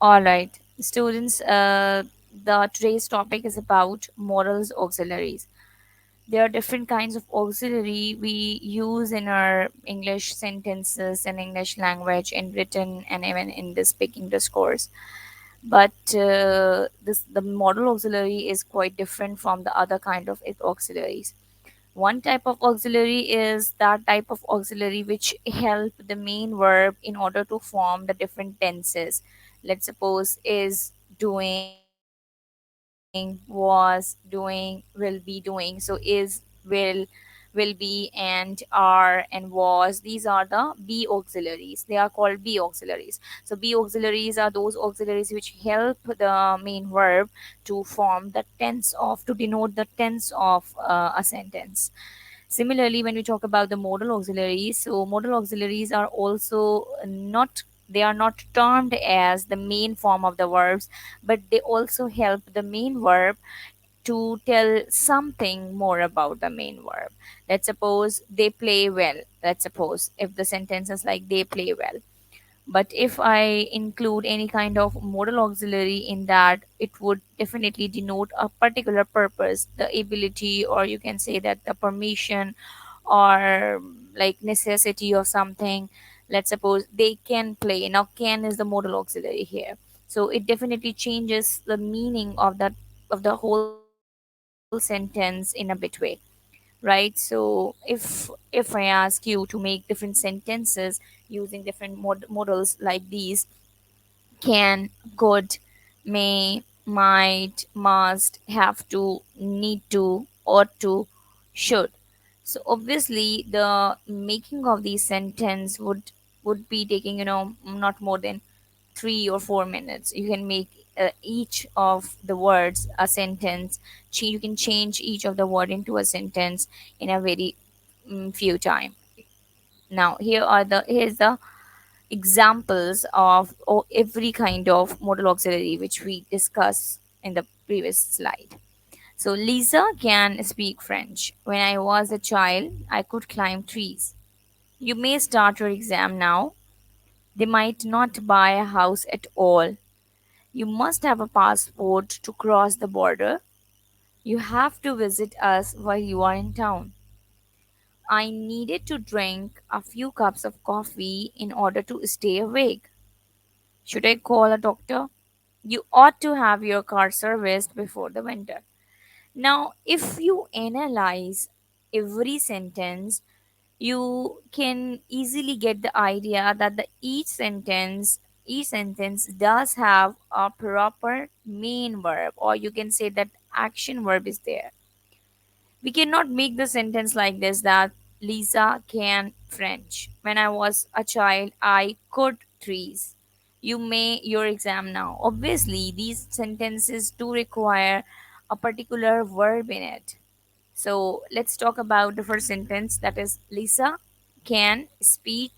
All right, students, the today's topic is about models auxiliaries. There are different kinds of auxiliary we use in our English sentences and English language in written and even in the speaking discourse. But this the model auxiliary is quite different from the other kind of auxiliaries. One type of auxiliary is that type of auxiliary which help the main verb in order to form the different tenses. Let's suppose is, doing, was, doing, will be doing. So is, will be, and are and was. These are the B auxiliaries. They are called B auxiliaries. So B auxiliaries are those auxiliaries which help the main verb to form the tense of, to denote the tense of a sentence. Similarly, when we talk about the modal auxiliaries, so modal auxiliaries are also not, they are not termed as the main form of the verbs, but they also help the main verb to tell something more about the main verb. Let's suppose they play well. Let's suppose if the sentence is like they play well. But if I include any kind of modal auxiliary in that, it would definitely denote a particular purpose, the ability, or you can say that the permission, or like necessity or something. Let's suppose they can play. Now can is the modal auxiliary here. So it definitely changes the meaning of that, of the whole sentence in a bit way, right? So if I ask you to make different sentences using different models like these: can, could, may, might, must, have to, need to, ought to, should. So obviously the making of these sentence would be taking, not more than 3 or 4 minutes. You can make each of the words a sentence. You can change each of the word into a sentence in a very few time. Now here's the examples of every kind of modal auxiliary which we discussed in the previous slide. So Lisa can speak French. When I was a child, I could climb trees. You may start your exam now. They might not buy a house at all. You must have a passport to cross the border. You have to visit us while you are in town. I needed to drink a few cups of coffee in order to stay awake. Should I call a doctor? You ought to have your car serviced before the winter. Now, if you analyze every sentence, you can easily get the idea that each sentence does have a proper main verb, or you can say that action verb is there. We cannot make the sentence like this, that Lisa can French. When I was a child, I could trees. You may your exam now. Obviously, these sentences do require a particular verb in it. So let's talk about the first sentence, that is Lisa can speak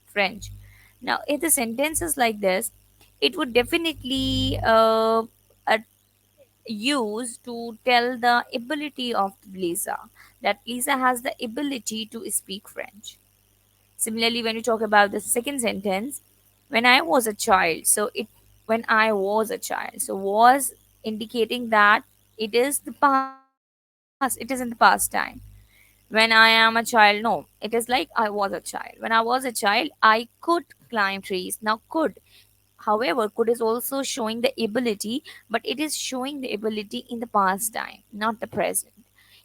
French. Now, if the sentence is like this, it would definitely used to tell the ability of Lisa, that Lisa has the ability to speak French. Similarly, when you talk about the second sentence, when I was a child, so it when I was a child, so was indicating that it is the past, it is in the past time. When I am a child, no, it is like I was a child. When I was a child, I could climb trees. Now could, however, could is also showing the ability, but it is showing the ability in the past time, not the present.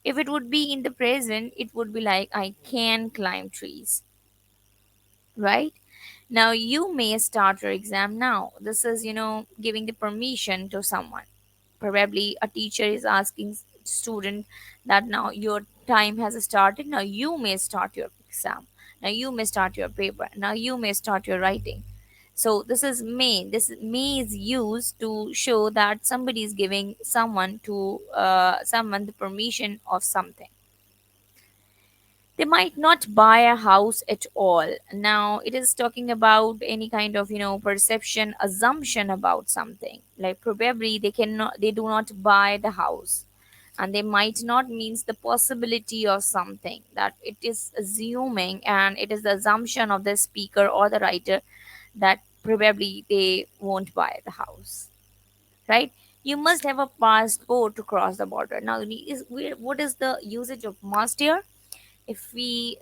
If it would be in the present, it would be like I can climb trees, right? Now you may start your exam now. This is, giving the permission to someone. Probably a teacher is asking student that now your time has started. Now you may start your exam. Now you may start your paper. Now you may start your writing. So this is may. This may is used to show that somebody is giving someone the permission of something. They might not buy a house at all. Now it is talking about any kind of, perception, assumption about something. Like probably they do not buy the house, and they might not means the possibility of something, that it is assuming, and it is the assumption of the speaker or the writer, that probably they won't buy the house, right? You must have a passport to cross the border. Now, what is the usage of must here? If we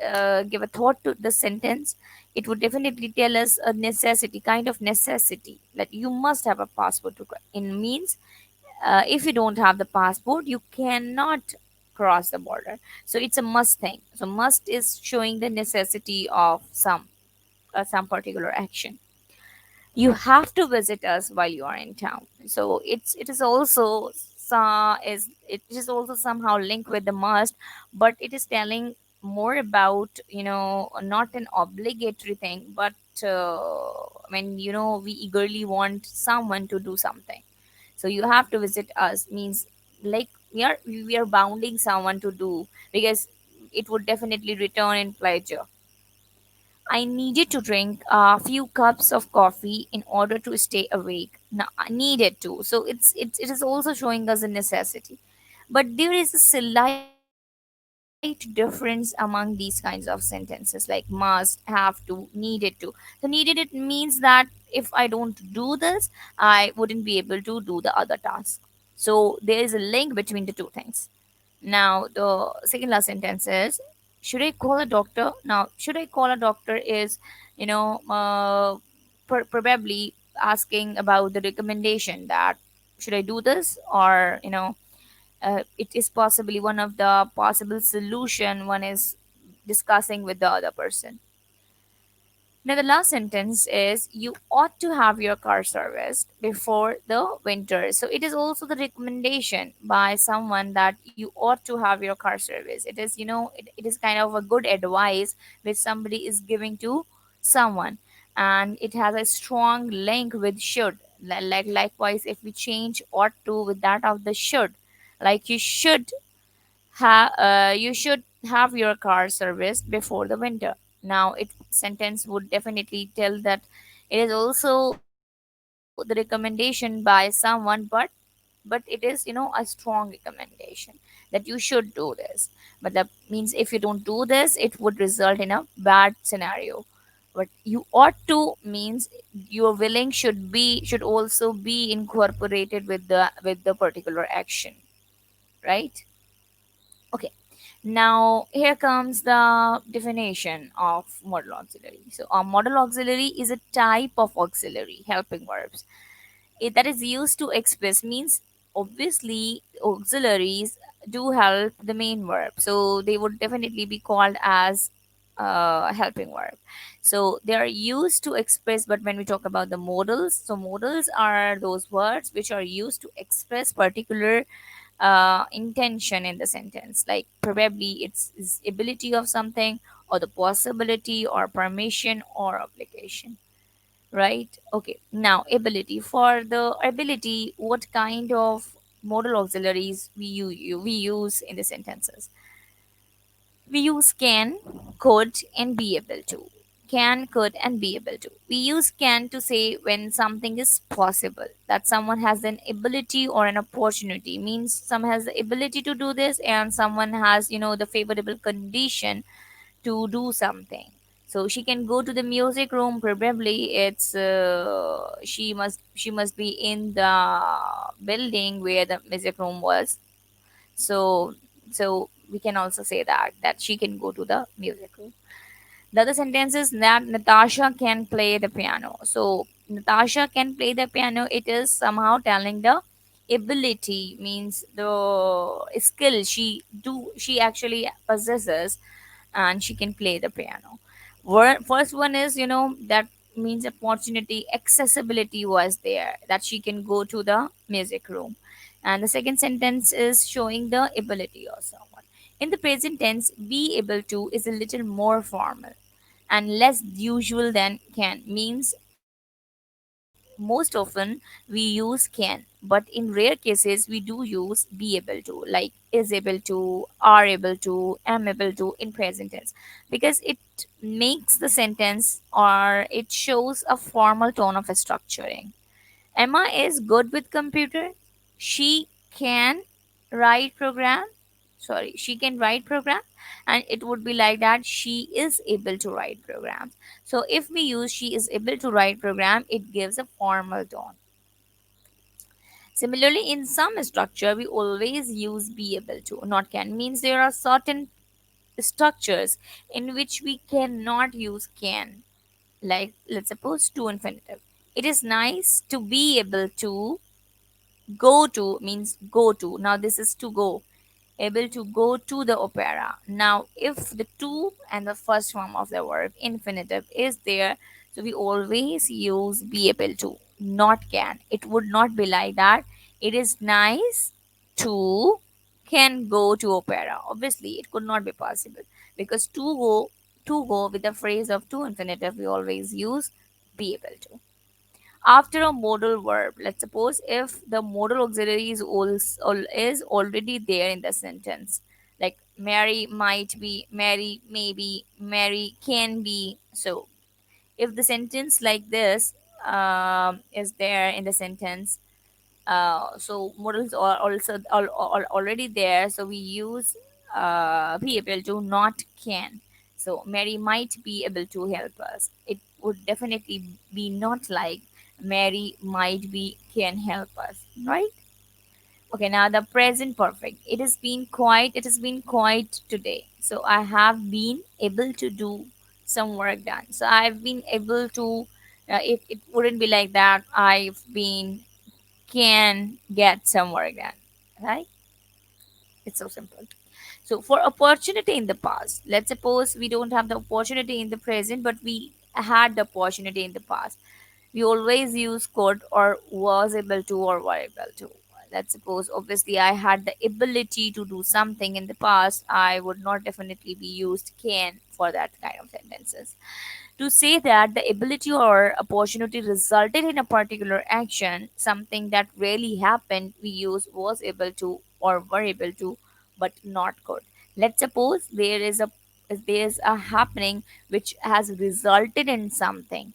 give a thought to the sentence, it would definitely tell us a necessity, kind of necessity, that you must have a passport to in means if you don't have the passport you cannot cross the border. So it's a must thing. So must is showing the necessity of some particular action. You have to visit us while you are in town. So it is also it is also somehow linked with the must, but it is telling more about, not an obligatory thing, but when we eagerly want someone to do something. So you have to visit us means like we are bounding someone to do, because it would definitely return in pleasure. I needed to drink a few cups of coffee in order to stay awake. Now, I needed to. So it is also showing us a necessity. But there is a slight difference among these kinds of sentences like must, have to, needed to. So needed it means that if I don't do this, I wouldn't be able to do the other task. So there is a link between the two things. Now, the second last sentence is, should I call a doctor? Now, should I call a doctor is, you know, uh, probably asking about the recommendation that should I do this, or, it is possibly one of the possible solution one is discussing with the other person. Now, the last sentence is, you ought to have your car serviced before the winter. So, it is also the recommendation by someone that you ought to have your car serviced. It is, it is kind of a good advice which somebody is giving to someone. And it has a strong link with should. Likewise, if we change ought to with that of the should, like you should have your car serviced before the winter. Now it sentence would definitely tell that it is also the recommendation by someone, but it is, a strong recommendation that you should do this. But that means if you don't do this, it would result in a bad scenario. But you ought to means your willing should also be incorporated with the particular action, right? Okay. Now, here comes the definition of modal auxiliary. So, a modal auxiliary is a type of auxiliary helping verbs that is used to express means obviously auxiliaries do help the main verb. So, they would definitely be called as helping verb. So, they are used to express, but when we talk about the modals, so modals are those words which are used to express particular intention in the sentence, like probably it's ability of something, or the possibility, or permission, or obligation, right? Okay, now ability. For the ability, what kind of modal auxiliaries we use in the sentences? We use can, could, and be able to. Can, could, and be able to. We use can to say when something is possible, that someone has an ability or an opportunity. Means some has the ability to do this, and someone has, the favorable condition to do something. So she can go to the music room. Probably it's she must be in the building where the music room was. So so we can also say that she can go to the music room. The other sentence is that Natasha can play the piano. So Natasha can play the piano, it is somehow telling the ability, means the skill she actually possesses, and she can play the piano. First one is, that means opportunity, accessibility was there, that she can go to the music room. And the second sentence is showing the ability of someone. In the present tense, be able to is a little more formal and less usual than can. Means most often we use can, but in rare cases we do use be able to, like is able to, are able to, am able to in present tense, because it makes the sentence, or it shows a formal tone of structuring. Emma is good with computer. She can write program. sorry, she can write program, and it would be like that she is able to write programs. So if we use she is able to write program, it gives a formal tone. Similarly, in some structure, we always use be able to, not can. Means there are certain structures in which we cannot use can. Like, let's suppose to infinitive. It is nice to be able to go to, means go to. Now, this is to go, able to go to the opera. Now, if the to and the first form of the verb infinitive is there, so we always use be able to, not can. It would not be like that. It is nice to can go to opera. Obviously, it could not be possible, because to go with the phrase of to infinitive, we always use be able to. After a modal verb, let's suppose if the modal auxiliary is already there in the sentence, like Mary might be, Mary maybe, Mary can be. So if the sentence like this is there in the sentence, so modals are also already there, so we use be able to, not can. So Mary might be able to help us. It would definitely be not like Mary might be can help us, right? Okay, now the present perfect. It has been quiet today, so I have been able to do some work done. So I've been able to, it wouldn't be like that, I've been can get some work done, right? It's so simple. So for opportunity in the past, let's suppose we don't have the opportunity in the present, but we had the opportunity in the past. We always use could or was able to or were able to. Let's suppose obviously I had the ability to do something in the past, I would not definitely be used can for that kind of sentences. To say that the ability or opportunity resulted in a particular action, something that really happened, we use was able to or were able to, but not could. Let's suppose there is a happening which has resulted in something.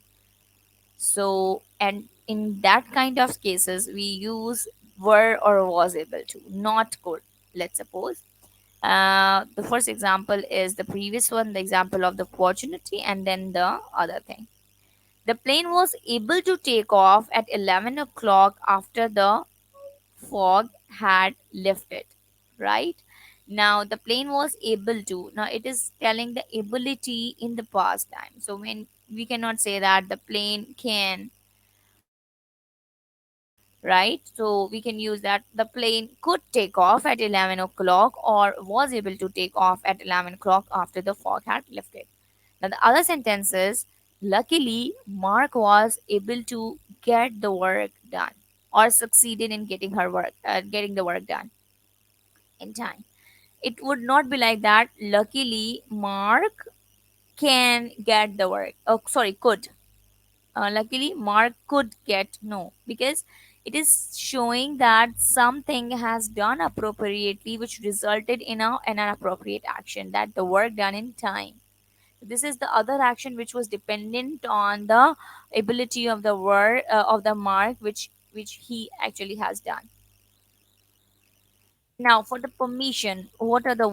So, and in that kind of cases, we use were or was able to, not could. Let's suppose the first example is the previous one, the example of the opportunity, and then the other thing. The plane was able to take off at 11 o'clock after the fog had lifted, right? Now, the plane was able to. Now, it is telling the ability in the past time. So, when we cannot say that the plane can, right? So, we can use that the plane could take off at 11 o'clock or was able to take off at 11 o'clock after the fog had lifted. Now, the other sentence is, luckily, Mark was able to get the work done or succeeded in getting the work done in time. It would not be like that. Luckily, Mark can get the work. Oh, sorry, could. Luckily, Mark could get no, because it is showing that something has done appropriately, which resulted in an appropriate action, that the work done in time. This is the other action which was dependent on the ability of the word of the mark, which he actually has done. Now, for the permission, what are the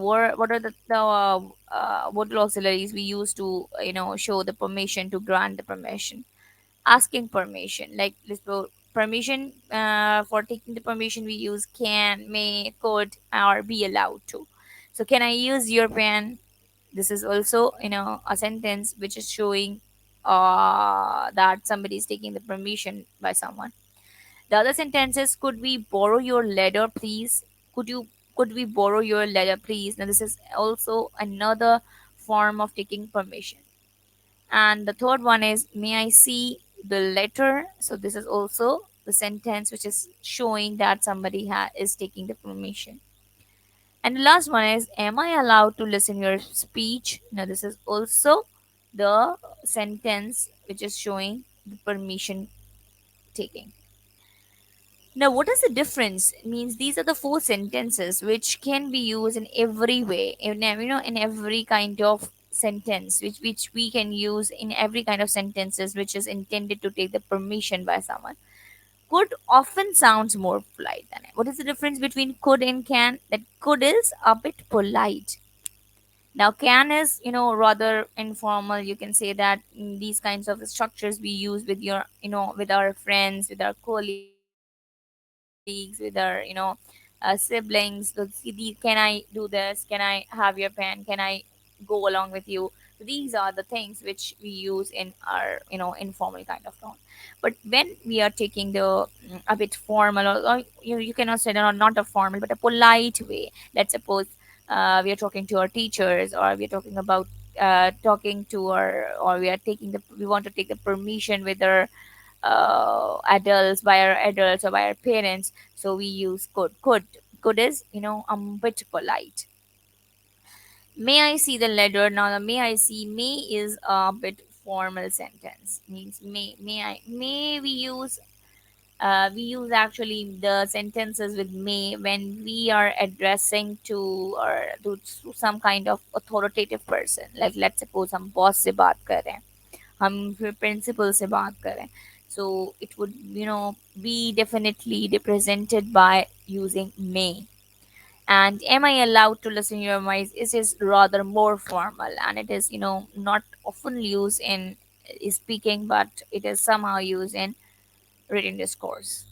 modal auxiliaries we use to show the permission, to grant the permission? Asking permission, like let's go permission, for taking the permission we use can, may, could, or be allowed to. So, can I use your pen? This is also a sentence which is showing that somebody is taking the permission by someone. The other sentence is, could we borrow your letter please? Could we borrow your letter please? Now, this is also another form of taking permission. And the third one is, may I see the letter? So this is also the sentence which is showing that somebody is taking the permission. And the last one is, am I allowed to listen your speech? Now, this is also the sentence which is showing the permission taking. Now, what is the difference? It means these are the four sentences which can be used in every way, in every kind of sentence, which we can use in every kind of sentences which is intended to take the permission by someone. could often sounds more polite than it. What is the difference between could and can? That could is a bit polite. Now can is, rather informal. You can say that these kinds of structures we use with your, with our friends, with our colleagues, with our, siblings. So, can I do this? Can I have your pen? Can I go along with you? So these are the things which we use in our, informal kind of tone. But when we are taking the a bit formal, or you cannot say that, not a formal but a polite way. Let's suppose we are talking to our teachers, or we are talking about talking to our, or we want to take the permission with our adults, by our adults or by our parents. So we use could is, a bit polite. May I see the letter? Now the may I see, may is a bit formal sentence. Means may we use actually the sentences with may when we are addressing to, or to some kind of authoritative person. Like let's suppose हम boss से बात कर रहे हैं, हम फिर principal से बात कर रहे हैं. So it would, be definitely represented by using may. And am I allowed to listen to your voice? It is rather more formal, and it is, not often used in speaking, but it is somehow used in written discourse.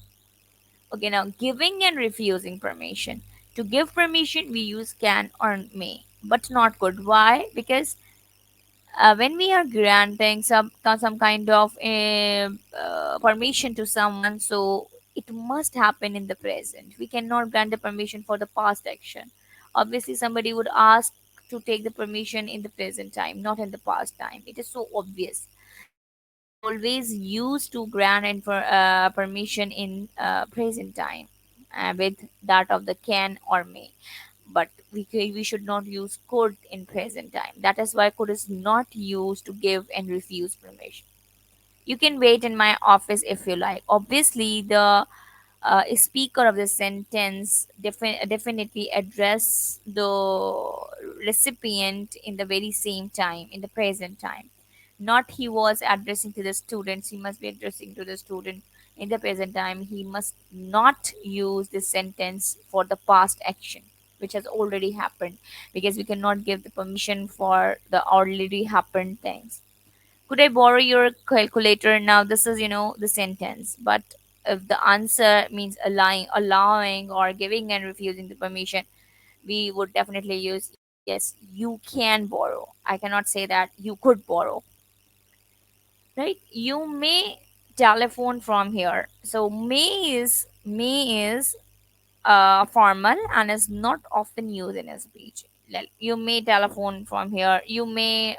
Okay, now giving and refusing permission. To give permission, we use can or may, but not could. Why? Because when we are granting some kind of permission to someone, so it must happen in the present. We cannot grant the permission for the past action. Obviously, somebody would ask to take the permission in the present time, not in the past time. It is so obvious. So we always used to grant permission in present time with that of the can or may. But we should not use could in present time. That is why could is not used to give and refuse permission. You can wait in my office if you like. Obviously, the speaker of the sentence definitely address the recipient in the very same time, in the present time. Not he was addressing to the students, he must be addressing to the student in the present time. He must not use this sentence for the past action which has already happened, because we cannot give the permission for the already happened things. Could I borrow your calculator? Now this is, the sentence. But if the answer means allowing or giving and refusing the permission, we would definitely use yes, you can borrow. I cannot say that you could borrow. Right? You may telephone from here. So may is formal and is not often used in a speech. Like, you may telephone from here. You may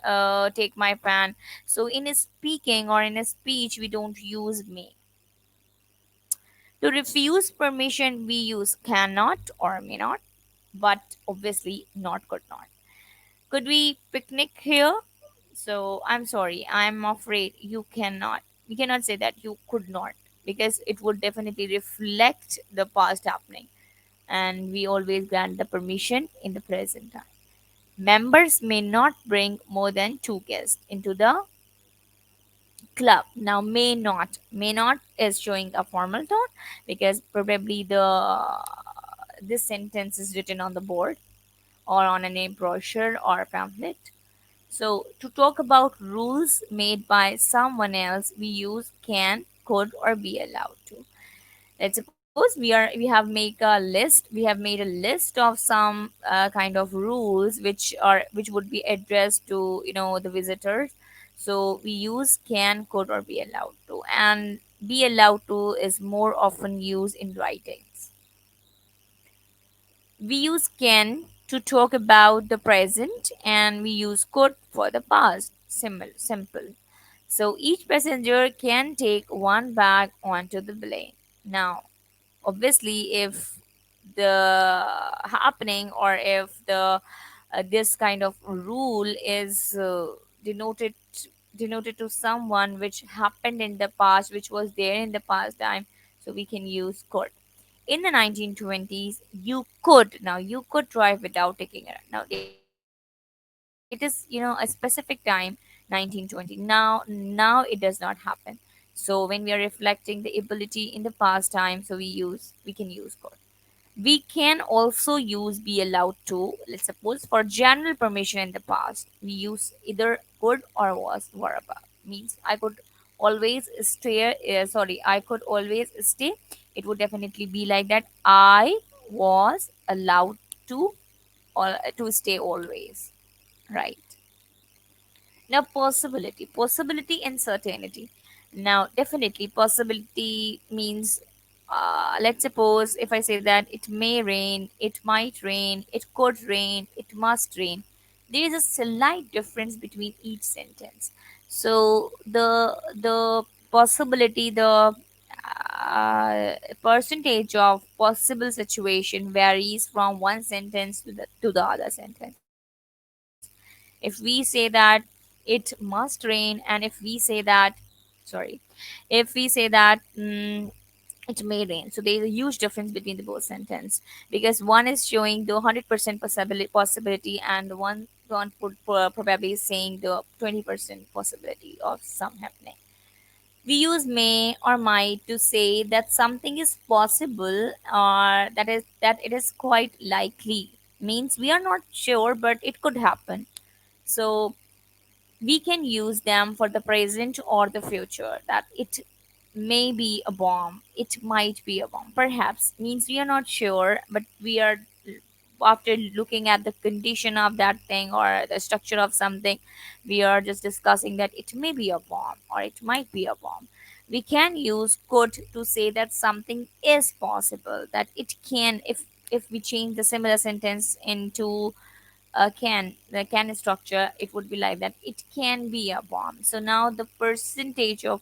take my pen. So in a speaking or in a speech, we don't use may. To refuse permission, we use cannot or may not, but obviously not could not. Could we picnic here? So I'm sorry, I'm afraid you cannot. We cannot say that you could not, because it would definitely reflect the past happening, and we always grant the permission in the present time. Members may not bring more than two guests into the club. Now, may not is showing a formal tone, because probably the this sentence is written on the board or on a name brochure or pamphlet. So, to talk about rules made by someone else, we use can, could, or be allowed to. Let's suppose we have made a list of some kind of rules which would be addressed to, the visitors. So we use can, could, or be allowed to. And be allowed to is more often used in writings. We use can to talk about the present, and we use could for the past. Simple. So each passenger can take one bag onto the plane. Now, obviously, if the happening, or if the this kind of rule is denoted to someone which happened in the past, which was there in the past time, so we can use could. In the 1920s, you could drive without taking it. Now it is, a specific time, 1920. Now it does not happen. So when we are reflecting the ability in the past time, so we can use could. We can also use be allowed to. Let's suppose for general permission in the past, we use either could or was were above. Means I could always stay. Sorry, I could always stay. It would definitely be like that. I was allowed to or to stay always. Right. Now, possibility and certainty. Now, definitely, possibility means, let's suppose if I say that it may rain, it might rain, it could rain, it must rain. There is a slight difference between each sentence. So the possibility, the percentage of possible situation varies from one sentence to the other sentence. If we say that it must rain, and if we say that, sorry, if we say that it may rain, so there is a huge difference between the both sentence, because one is showing the 100% possibility, and the one would probably is saying the 20% possibility of some happening. We use may or might to say that something is possible, or that it is quite likely. Means we are not sure, but it could happen. So we can use them for the present or the future, that it may be a bomb, it might be a bomb, perhaps. Means we are not sure, but we are, after looking at the condition of that thing or the structure of something, we are just discussing that it may be a bomb or it might be a bomb. We can use could to say that something is possible, that it can, if we change the similar sentence into can, the can structure, it would be like that it can be a bomb. So now the percentage of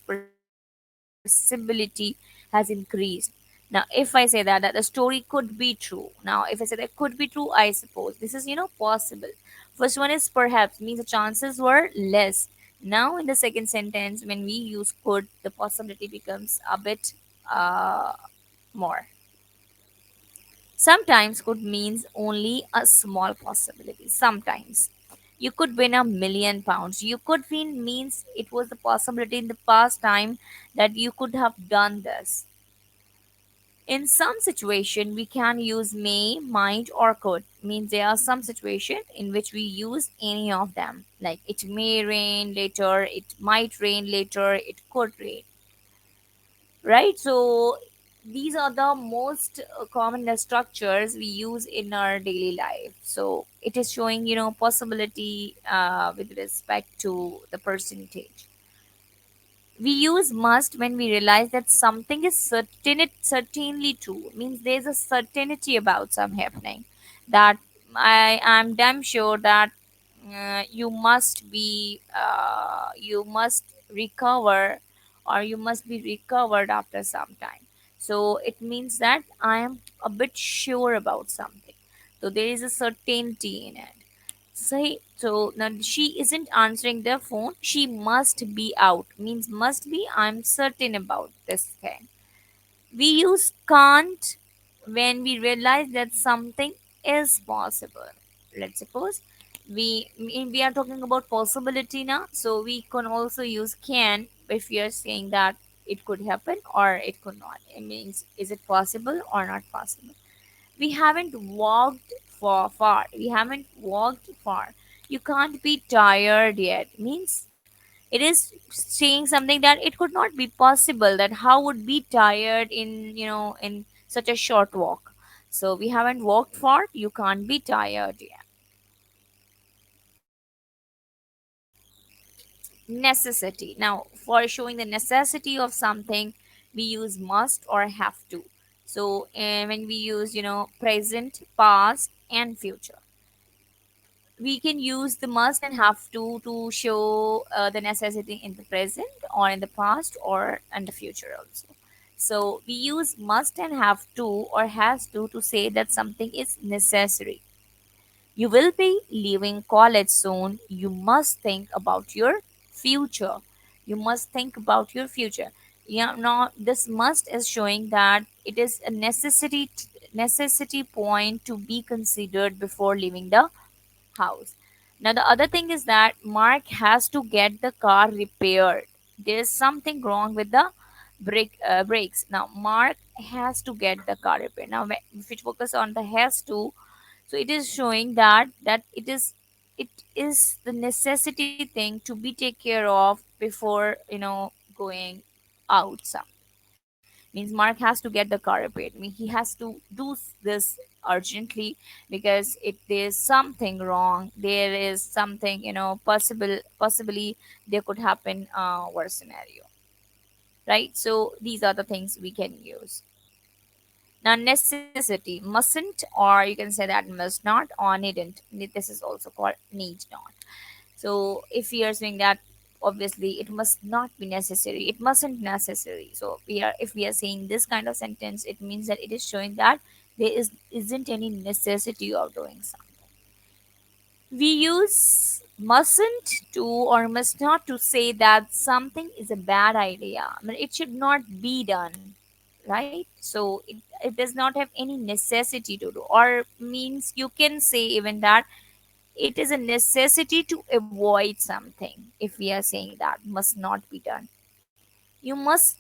possibility has increased. Now if I say that the story could be true, now if I say that could be true, I suppose this is possible. First one is perhaps, means the chances were less. Now in the second sentence, when we use could, the possibility becomes a bit uh, more. Sometimes could means only a small possibility. Sometimes you could win £1 million. You could win means it was the possibility in the past time that you could have done this. In some situation, we can use may, might, or could. Means there are some situation in which we use any of them. Like it may rain later, it might rain later, it could rain, right? So these are the most common structures we use in our daily life. So it is showing possibility with respect to the percentage. We use must when we realize that something is certainly true. Means there's a certainty about some happening, that I am damn sure that you must recover, or you must be recovered after some time. So it means that I am a bit sure about something, so there is a certainty in it. Say so now she isn't answering the phone. She must be out. Means must be, I'm certain about this thing. We use can't when we realize that something is possible. Let's suppose we are talking about possibility now. So we can also use can if we are saying that it could happen or it could not. It means is it possible or not possible. We haven't walked for far. We haven't walked far. You can't be tired yet. Means it is saying something that it could not be possible. That how would be tired in in such a short walk. So we haven't walked far. You can't be tired yet. Necessity. Now for showing the necessity of something, we use must or have to. So when we use present, past, and future, we can use the must and have to show the necessity in the present or in the past or in the future also. So we use must and have to or has to say that something is necessary. You will be leaving college soon. You must think about your future. You must think about your future. Yeah, now this must is showing that it is a necessity point to be considered before leaving the house. Now the other thing is that Mark has to get the car repaired. There's something wrong with the brakes. Now Mark has to get the car repaired. Now if we focus on the has to, so it is showing that it is the necessity thing to be take care of before going out. Some means Mark has to get the car repaired. I mean, he has to do this urgently because it there's something wrong. There is something possibly there could happen worse scenario, right? So these are the things we can use. Now, necessity mustn't, or you can say that must not, or needn't. This is also called need not. So, if we are saying that, obviously it must not be necessary, it mustn't necessary. So, if we are saying this kind of sentence, it means that it is showing that there isn't any necessity of doing something. We use mustn't to or must not to say that something is a bad idea. I mean, it should not be done, right? So it does not have any necessity to do, or means you can say even that it is a necessity to avoid something. If we are saying that must not be done, you must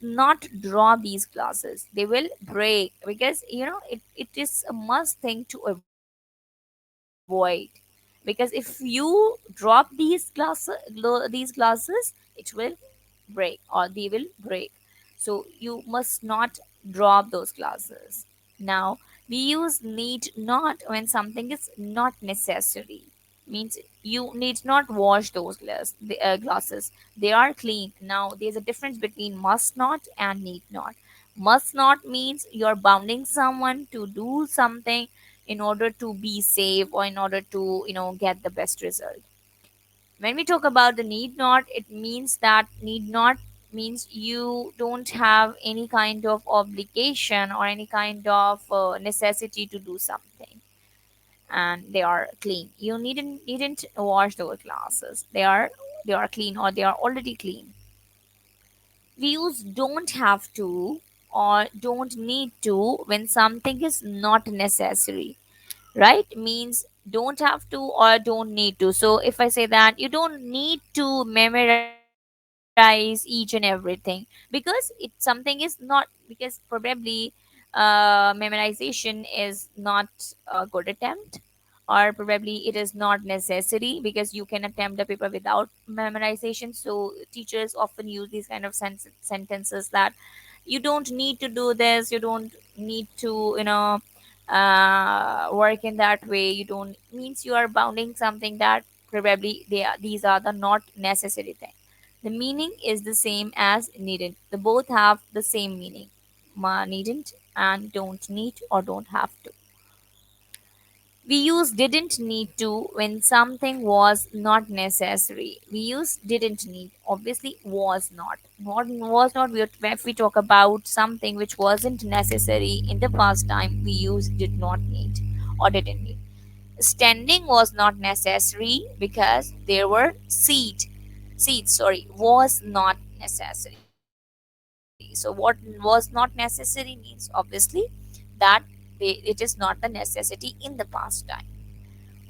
not drop these glasses, they will break, because it is a must thing to avoid. Because if you drop these glasses, it will break, or they will break. So you must not drop those glasses. Now we use need not when something is not necessary. Means you need not wash those glasses, they are clean. Now there's a difference between must not and need not. Must not means you're bounding someone to do something in order to be safe, or in order to get the best result. When we talk about the need not, it means that need not means you don't have any kind of obligation or any kind of necessity to do something, and they are clean. You needn't wash those glasses, they are clean, or they are already clean. We use don't have to or don't need to when something is not necessary, right? Means don't have to or don't need to. So if I say that you don't need to memorize each and everything, because it something is not, because probably memorization is not a good attempt, or probably it is not necessary, because you can attempt the paper without memorization. So teachers often use these kind of sentences that you don't need to do this, you don't need to work in that way. You don't, means you are bounding something that probably these are the not necessary thing. The meaning is the same as needn't. They both have the same meaning. Needn't and don't need or don't have to. We use didn't need to when something was not necessary. We use didn't need. Obviously, was not. Not was not. If we talk about something which wasn't necessary in the past time, we use did not need or didn't need. Standing was not necessary because there were seats. Sorry, was not necessary. So what was not necessary means obviously that it is not the necessity in the past time.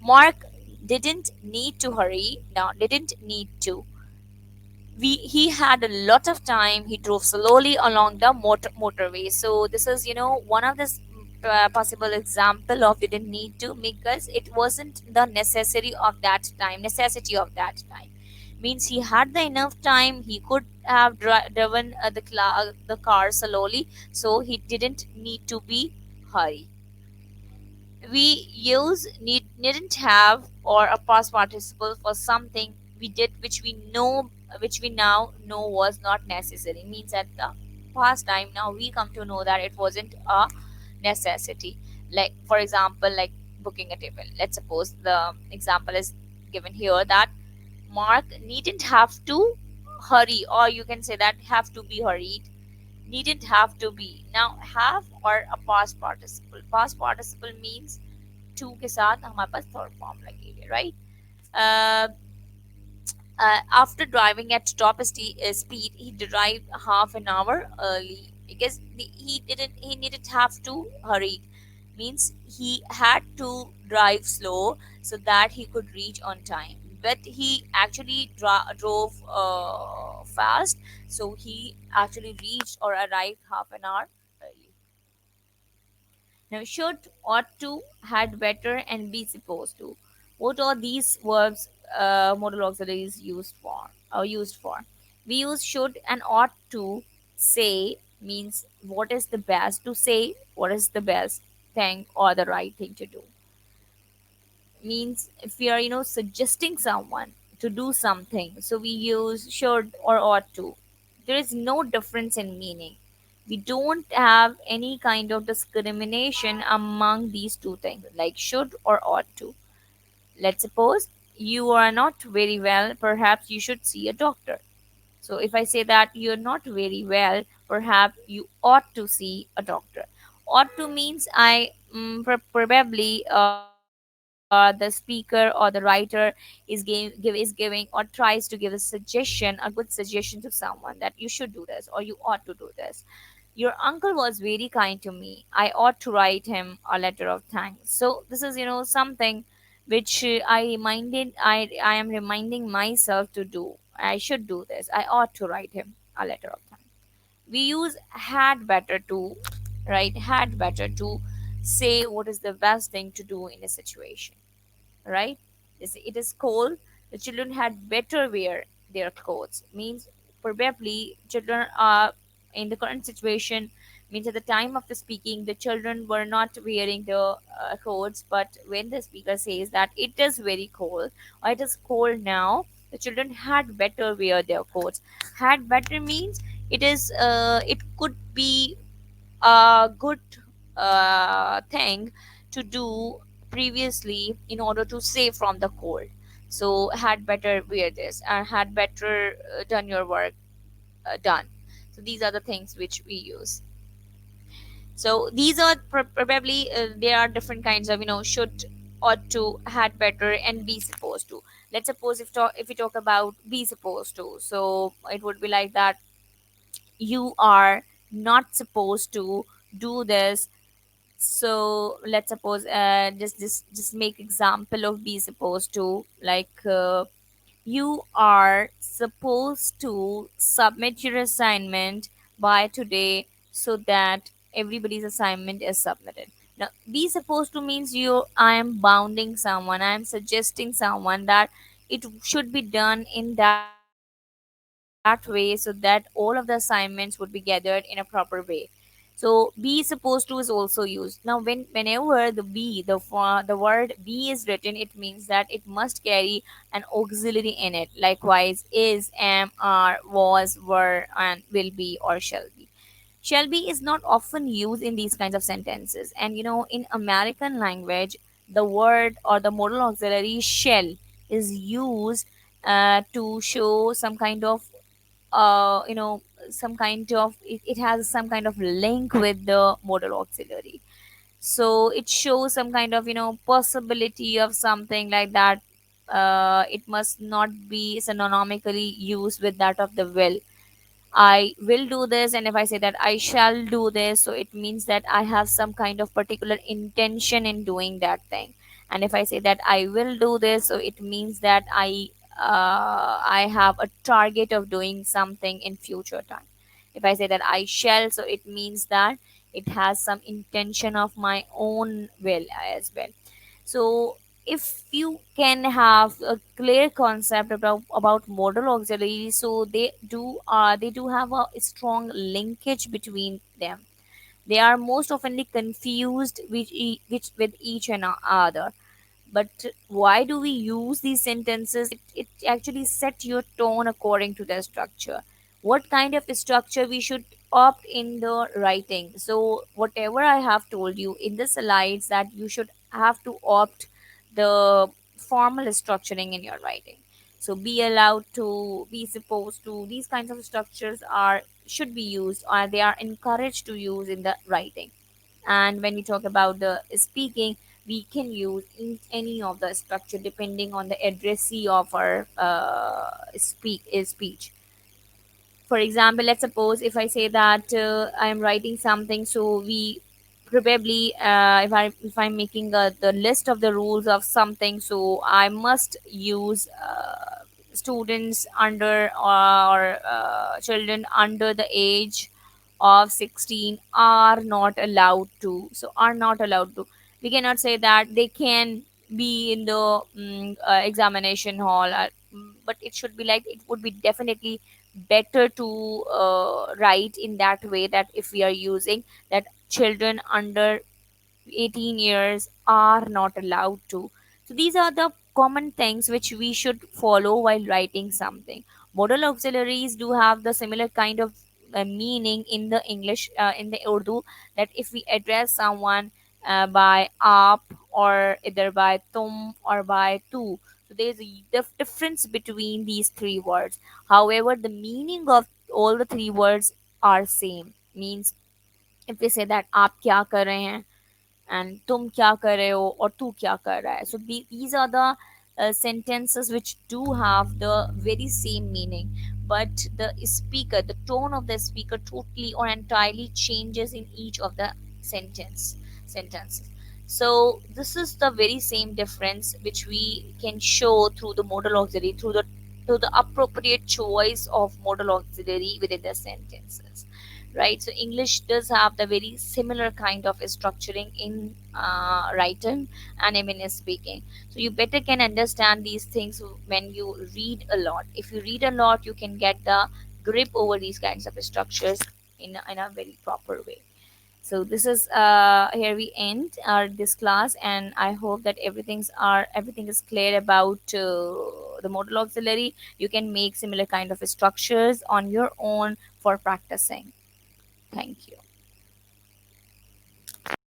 Mark didn't need to hurry. Now, didn't need to. He had a lot of time. He drove slowly along the motorway. So this is one of this possible example of didn't need to, because it wasn't the necessity of that time. Means he had the enough time. He could have driven the car slowly, so he didn't need to be hurry. We use needn't have or a past participle for something we did which we now know was not necessary. Means at the past time, now we come to know that it wasn't a necessity. Like for example, like booking a table. Let's suppose the example is given here that Mark needn't have to hurry, or you can say that have to be hurried. Needn't have to be. Now have or a past participle. Past participle means to के साथ हमारे पास third form लगेगी, right? uh, After driving at top speed, he arrived half an hour early because he didn't have to hurry. Means he had to drive slow so that he could reach on time. but he actually drove fast, so he actually reached or arrived half an hour early. Now, should, ought to, had better, and be supposed to. What are these verbs, modal auxiliaries used for? Or used for? We use should and ought to. Say means what is the best to say, what is the best thing or the right thing to do. Means if we are, suggesting someone to do something, so we use should or ought to. There is no difference in meaning. We don't have any kind of discrimination among these two things, like should or ought to. Let's suppose you are not very well, perhaps you should see a doctor. So if I say that you're not very well, perhaps you ought to see a doctor. Ought to means probably the speaker or the writer is giving or tries to give a suggestion, a good suggestion to someone that you should do this or you ought to do this. Your uncle was very kind to me. I ought to write him a letter of thanks. So this is, something which I am reminding myself to do. I should do this. I ought to write him a letter of thanks. We use had better to, right? Had better to say what is the best thing to do in a situation, right? It is cold. The children had better wear their clothes. Means probably children are in the current situation. Means at the time of the speaking, the children were not wearing the clothes. But when the speaker says that it is very cold or it is cold now, the children had better wear their coats. Had better means it could be a good thing to do previously in order to save from the cold. So had better wear this and had better done your work done. So these are the things which we use. So these are probably there are different kinds of, should, ought to, had better, and be supposed to. Let's suppose if we talk about be supposed to, so it would be like that you are not supposed to do this. So let's suppose just make example of be supposed to, like you are supposed to submit your assignment by today so that everybody's assignment is submitted. Now be supposed to means I am bounding someone, I am suggesting someone that it should be done in that way so that all of the assignments would be gathered in a proper way. So be supposed to is also used. Now whenever the word be is written, it means that it must carry an auxiliary in it, likewise is, am, are, was, were, and will be or shall be. Shall be is not often used in these kinds of sentences, and in American language the word or the modal auxiliary shall is used to show some kind of uh, you know it has some kind of link with the modal auxiliary. So it shows some kind of possibility of something like that. It must not be synonymically used with that of the will. I will do this, and if I say that I shall do this, so it means that I have some kind of particular intention in doing that thing. And if I say that I will do this, so it means that I have a target of doing something in future time. If I say that I shall, so it means that it has some intention of my own will as well. So if you can have a clear concept about modal auxiliaries, so they do have a strong linkage between them. They are most oftenly confused with each and other. But why do we use these sentences? It actually set your tone according to their structure. What kind of structure we should opt in the writing? So whatever I have told you in the slides, that you should have to opt the formal structuring in your writing. So be allowed to, be supposed to, these kinds of structures are should be used, or they are encouraged to use in the writing. And when we talk about the speaking, we can use any of the structure depending on the addressee of our speech. For example, let's suppose if I say that I am writing something, so we probably if I'm making the list of the rules of something, so I must use students under or children under the age of 16 are not allowed to, so are not allowed to. We cannot say that they can be in the examination hall, but it should be like, it would be definitely better to write in that way, that if we are using that children under 18 years are not allowed to. So these are the common things which we should follow while writing something. Modal auxiliaries do have the similar kind of meaning in the English, in the Urdu, that if we address someone by aap, or either by tum or by tu, so there's a difference between these three words. However, the meaning of all the three words are same. Means if we say that आप क्या कर रहे हैं and तुम क्या कर रहे हो और तू क्या कर रहा है, so these are the sentences which do have the very same meaning, but the speaker, the tone of the speaker totally or entirely changes in each of the sentences. So this is the very same difference which we can show through the modal auxiliary, through the appropriate choice of modal auxiliary within the sentences, right? So English does have the very similar kind of structuring in writing and even in speaking. So you better can understand these things when you read a lot. If you read a lot, you can get the grip over these kinds of structures in a very proper way. So this is here we end our this class, and I hope that everything is clear about the modal auxiliary. You can make similar kind of structures on your own for practicing. Thank you.